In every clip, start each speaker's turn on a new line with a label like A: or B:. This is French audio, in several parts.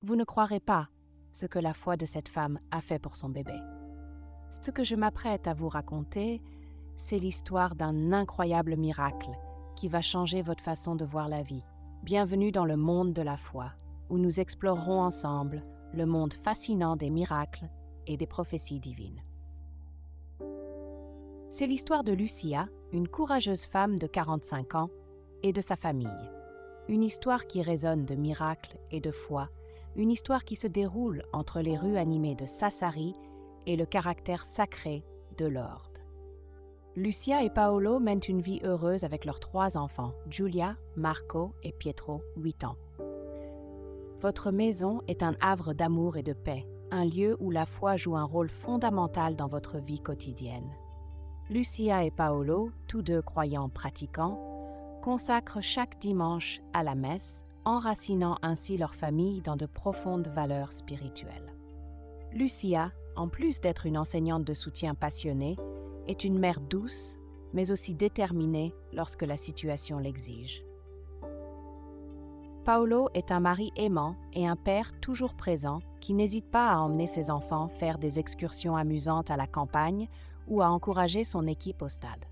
A: Vous ne croirez pas ce que la foi de cette femme a fait pour son bébé. Ce que je m'apprête à vous raconter, c'est l'histoire d'un incroyable miracle qui va changer votre façon de voir la vie. Bienvenue dans le monde de la foi, où nous explorerons ensemble le monde fascinant des miracles et des prophéties divines. C'est l'histoire de Lucia, une courageuse femme de 45 ans, et de sa famille. Une histoire qui résonne de miracles et de foi, une histoire qui se déroule entre les rues animées de Sassari et le caractère sacré de Lourdes. Lucia et Paolo mènent une vie heureuse avec leurs 3 enfants, Giulia, Marco et Pietro, 8 ans. Votre maison est un havre d'amour et de paix, un lieu où la foi joue un rôle fondamental dans votre vie quotidienne. Lucia et Paolo, tous deux croyants pratiquants, consacrent chaque dimanche à la messe, enracinant ainsi leur famille dans de profondes valeurs spirituelles. Lucia, en plus d'être une enseignante de soutien passionnée, est une mère douce, mais aussi déterminée lorsque la situation l'exige. Paolo est un mari aimant et un père toujours présent qui n'hésite pas à emmener ses enfants faire des excursions amusantes à la campagne ou à encourager son équipe au stade.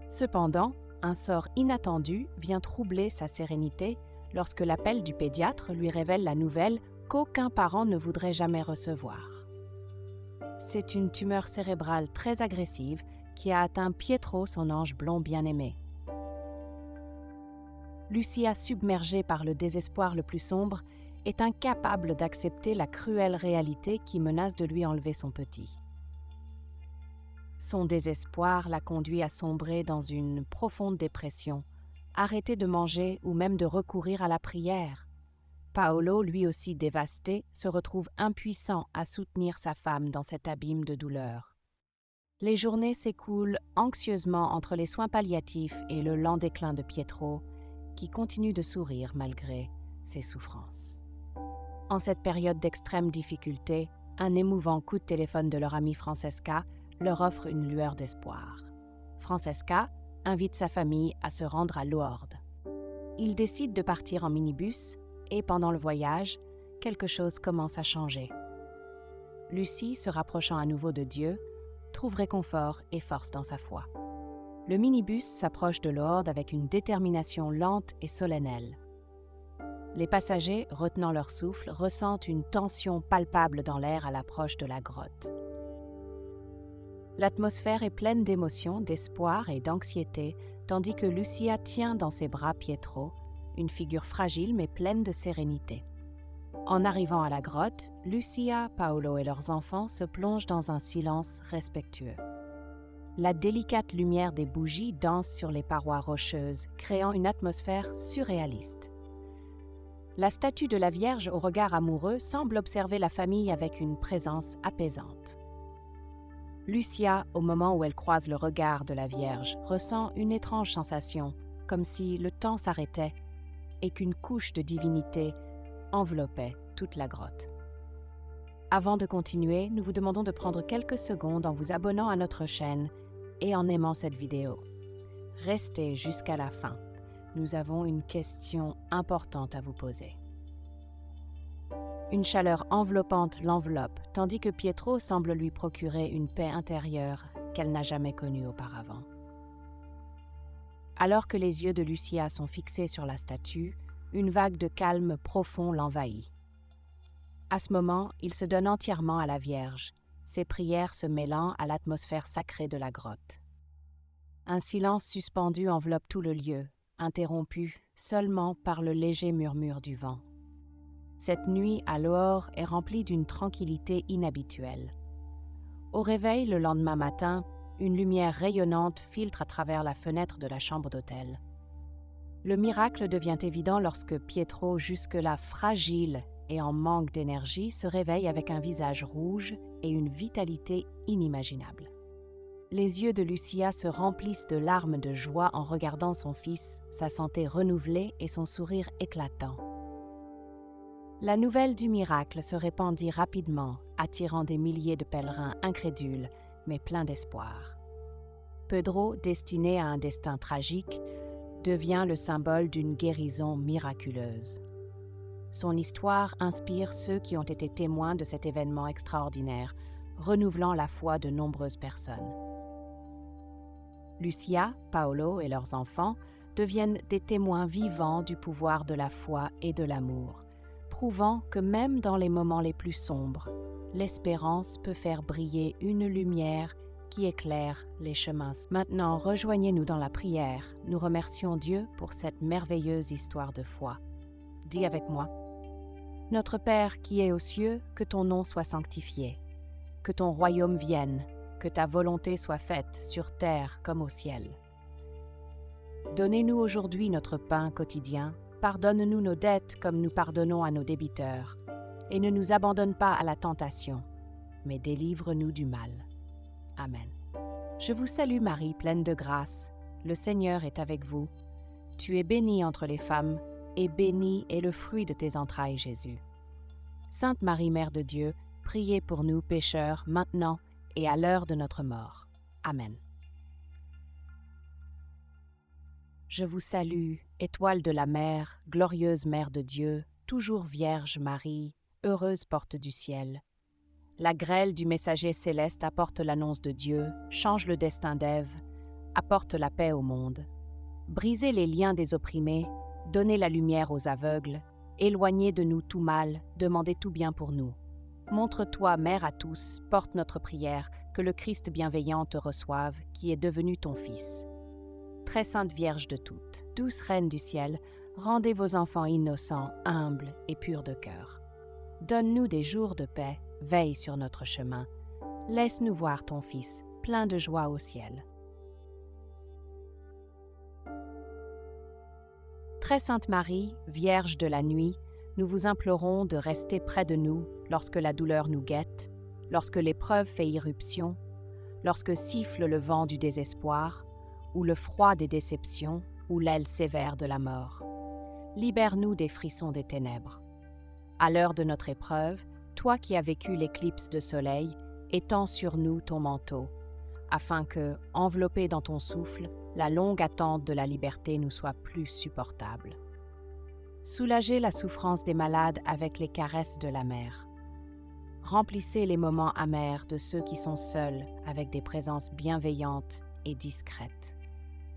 A: Cependant, un sort inattendu vient troubler sa sérénité lorsque l'appel du pédiatre lui révèle la nouvelle qu'aucun parent ne voudrait jamais recevoir. C'est une tumeur cérébrale très agressive qui a atteint Pietro, son ange blond bien-aimé. Lucia, submergée par le désespoir le plus sombre, est incapable d'accepter la cruelle réalité qui menace de lui enlever son petit. Son désespoir la conduit à sombrer dans une profonde dépression, arrêter de manger ou même de recourir à la prière. Paolo, lui aussi dévasté, se retrouve impuissant à soutenir sa femme dans cet abîme de douleur. Les journées s'écoulent anxieusement entre les soins palliatifs et le lent déclin de Pietro, qui continue de sourire malgré ses souffrances. En cette période d'extrême difficulté, un émouvant coup de téléphone de leur amie Francesca leur offre une lueur d'espoir. Francesca invite sa famille à se rendre à Lourdes. Ils décident de partir en minibus et pendant le voyage, quelque chose commence à changer. Lucie, se rapprochant à nouveau de Dieu, trouve réconfort et force dans sa foi. Le minibus s'approche de Lourdes avec une détermination lente et solennelle. Les passagers, retenant leur souffle, ressentent une tension palpable dans l'air à l'approche de la grotte. L'atmosphère est pleine d'émotions, d'espoir et d'anxiété, tandis que Lucia tient dans ses bras Pietro, une figure fragile mais pleine de sérénité. En arrivant à la grotte, Lucia, Paolo et leurs enfants se plongent dans un silence respectueux. La délicate lumière des bougies danse sur les parois rocheuses, créant une atmosphère surréaliste. La statue de la Vierge au regard amoureux semble observer la famille avec une présence apaisante. Lucia, au moment où elle croise le regard de la Vierge, ressent une étrange sensation, comme si le temps s'arrêtait et qu'une couche de divinité enveloppait toute la grotte. Avant de continuer, nous vous demandons de prendre quelques secondes en vous abonnant à notre chaîne et en aimant cette vidéo. Restez jusqu'à la fin. Nous avons une question importante à vous poser. Une chaleur enveloppante l'enveloppe, tandis que Pietro semble lui procurer une paix intérieure qu'elle n'a jamais connue auparavant. Alors que les yeux de Lucia sont fixés sur la statue, une vague de calme profond l'envahit. À ce moment, il se donne entièrement à la Vierge, ses prières se mêlant à l'atmosphère sacrée de la grotte. Un silence suspendu enveloppe tout le lieu, interrompu seulement par le léger murmure du vent. Cette nuit à Lourdes est remplie d'une tranquillité inhabituelle. Au réveil le lendemain matin, une lumière rayonnante filtre à travers la fenêtre de la chambre d'hôtel. Le miracle devient évident lorsque Pietro, jusque-là fragile et en manque d'énergie, se réveille avec un visage rouge et une vitalité inimaginable. Les yeux de Lucia se remplissent de larmes de joie en regardant son fils, sa santé renouvelée et son sourire éclatant. La nouvelle du miracle se répandit rapidement, attirant des milliers de pèlerins incrédules, mais pleins d'espoir. Pedro, destiné à un destin tragique, devient le symbole d'une guérison miraculeuse. Son histoire inspire ceux qui ont été témoins de cet événement extraordinaire, renouvelant la foi de nombreuses personnes. Lucia, Paolo et leurs enfants deviennent des témoins vivants du pouvoir de la foi et de l'amour, prouvant que même dans les moments les plus sombres, l'espérance peut faire briller une lumière qui éclaire les chemins. Maintenant, rejoignez-nous dans la prière. Nous remercions Dieu pour cette merveilleuse histoire de foi. Dis avec moi: Notre Père qui es aux cieux, que ton nom soit sanctifié, que ton royaume vienne, que ta volonté soit faite sur terre comme au ciel. Donnez-nous aujourd'hui notre pain quotidien, pardonne-nous nos dettes comme nous pardonnons à nos débiteurs, et ne nous abandonne pas à la tentation, mais délivre-nous du mal. Amen. Je vous salue Marie, pleine de grâce, le Seigneur est avec vous. Tu es bénie entre les femmes, et béni est le fruit de tes entrailles, Jésus. Sainte Marie, Mère de Dieu, priez pour nous pécheurs, maintenant et à l'heure de notre mort. Amen. Je vous salue, étoile de la mer, glorieuse Mère de Dieu, toujours Vierge Marie, heureuse porte du ciel. La grêle du messager céleste apporte l'annonce de Dieu, change le destin d'Ève, apporte la paix au monde. Brisez les liens des opprimés, donnez la lumière aux aveugles, éloignez de nous tout mal, demandez tout bien pour nous. Montre-toi, Mère à tous, porte notre prière, que le Christ bienveillant te reçoive, qui est devenu ton Fils. Très sainte Vierge de toutes, douce Reine du ciel, rendez vos enfants innocents, humbles et purs de cœur. Donne-nous des jours de paix, veille sur notre chemin. Laisse-nous voir ton Fils, plein de joie au ciel. Très sainte Marie, Vierge de la nuit, nous vous implorons de rester près de nous lorsque la douleur nous guette, lorsque l'épreuve fait irruption, lorsque siffle le vent du désespoir, ou le froid des déceptions, ou l'aile sévère de la mort. Libère-nous des frissons des ténèbres. À l'heure de notre épreuve, toi qui as vécu l'éclipse de soleil, étends sur nous ton manteau, afin que, enveloppés dans ton souffle, la longue attente de la liberté nous soit plus supportable. Soulagez la souffrance des malades avec les caresses de la mère. Remplissez les moments amers de ceux qui sont seuls avec des présences bienveillantes et discrètes.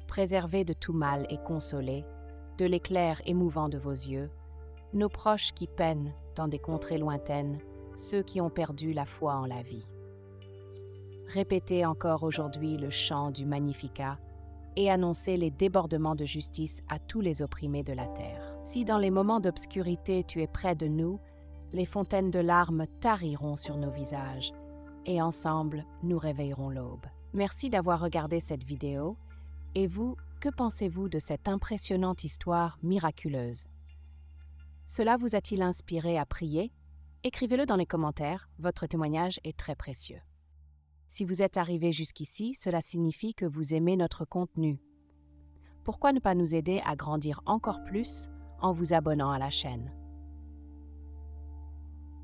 A: Préservez de tout mal et consolez, de l'éclair émouvant de vos yeux, nos proches qui peinent dans des contrées lointaines, ceux qui ont perdu la foi en la vie. Répétez encore aujourd'hui le chant du Magnificat et annoncez les débordements de justice à tous les opprimés de la terre. Si dans les moments d'obscurité tu es près de nous, les fontaines de larmes tariront sur nos visages et ensemble nous réveillerons l'aube. Merci d'avoir regardé cette vidéo. Et vous, que pensez-vous de cette impressionnante histoire miraculeuse? Cela vous a-t-il inspiré à prier? Écrivez-le dans les commentaires, votre témoignage est très précieux. Si vous êtes arrivé jusqu'ici, cela signifie que vous aimez notre contenu. Pourquoi ne pas nous aider à grandir encore plus en vous abonnant à la chaîne?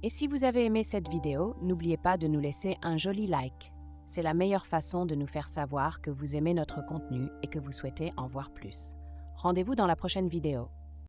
A: Et si vous avez aimé cette vidéo, n'oubliez pas de nous laisser un joli like. C'est la meilleure façon de nous faire savoir que vous aimez notre contenu et que vous souhaitez en voir plus. Rendez-vous dans la prochaine vidéo.